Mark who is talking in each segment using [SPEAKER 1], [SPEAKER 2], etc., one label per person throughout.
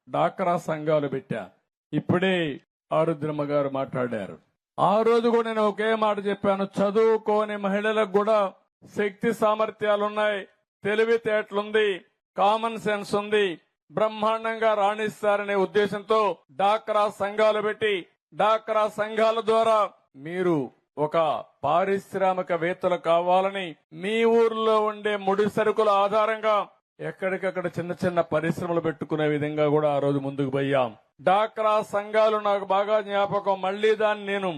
[SPEAKER 1] డాక్రా సంఘాలు పెట్టా. ఇప్పుడే ఆరుద్రమ్మ గారు మాట్లాడారు. ఆ రోజు కూడా నేను ఒకే మాట చెప్పాను, చదువుకోని మహిళలకు కూడా శక్తి సామర్థ్యాలున్నాయి, తెలివితేటలుంది, కామన్ సెన్స్ ఉంది, బ్రహ్మాండంగా రాణిస్తారనే ఉద్దేశంతో డాక్రా సంఘాలు పెట్టి డాక్రా సంఘాల ద్వారా మీరు ఒక పారిశ్రామికవేత్తలు కావాలని మీ ఊర్లో ఉండే ముడి సరుకుల ఆధారంగా ఎక్కడికక్కడ చిన్న చిన్న పరిశ్రమలు పెట్టుకునే విధంగా కూడా ఆ రోజు ముందుకు పోయాం. డాక్రా సంఘాలు నాకు బాగా జ్ఞాపకం. మళ్లీ దాన్ని నేను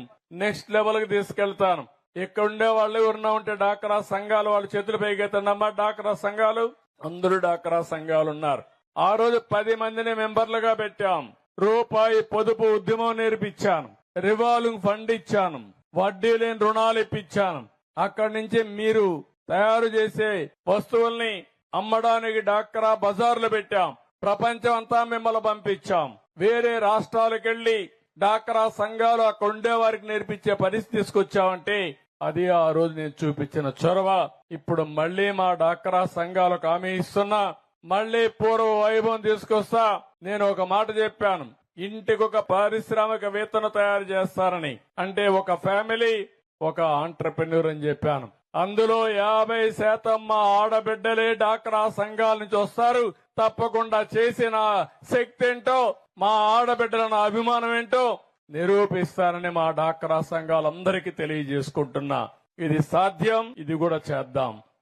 [SPEAKER 1] నెక్స్ట్ లెవెల్ కి తీసుకెళ్తాను. ఇక్కడ ఉండే వాళ్ళు ఎవరన్నా ఉంటే డాక్రా సంఘాలు వాళ్ళ చేతులు పైకెత్తండమ్మా. డాక్రా సంఘాలు అందరూ డాక్రా సంఘాలు ఉన్నారు. ఆ రోజు 10 మందిని మెంబర్లుగా పెట్టాం. రూపాయి పొదుపు ఉద్యమం నేర్పించాను, రివాల్వింగ్ ఫండ్ ఇచ్చాను, వడ్డీ లేని రుణాలు ఇప్పించాను. అక్కడి నుంచి మీరు తయారు చేసే వస్తువుల్ని అమ్మడానికి డాక్రా బజార్లు పెట్టాం. ప్రపంచం అంతా మిమ్మల్ని పంపించాం. వేరే రాష్ట్రాలకెళ్లి డాక్రా సంఘాలు అక్కడ ఉండే వారికి నేర్పించే పరిస్థితి తీసుకొచ్చామంటే అది ఆ రోజు నేను చూపించిన చొరవ. ఇప్పుడు మళ్లీ మా డాక్రా సంఘాలకు హామీ ఇస్తున్నా, మళ్లీ పూర్వ వైభవం తీసుకొస్తా. నేను ఒక మాట చెప్పాను, ఇంటికి ఒక పారిశ్రామికవేత్తను తయారు చేస్తారని. అంటే ఒక ఫ్యామిలీ, ఒక ఆంటర్ప్రెన్యూర్ అని చెప్పాను. అందులో 50% మా ఆడబిడ్డలే డాక్రా సంఘాల నుంచి వస్తారు. తప్పకుండా చేసిన శక్తి ఏంటో, మా ఆడబిడ్డల అభిమానం ఏంటో నిరూపిస్తానని మా డాక్రా సంఘాలందరికీ తెలియజేసుకుంటున్నా. ఇది సాధ్యం, ఇది కూడా చేద్దాం.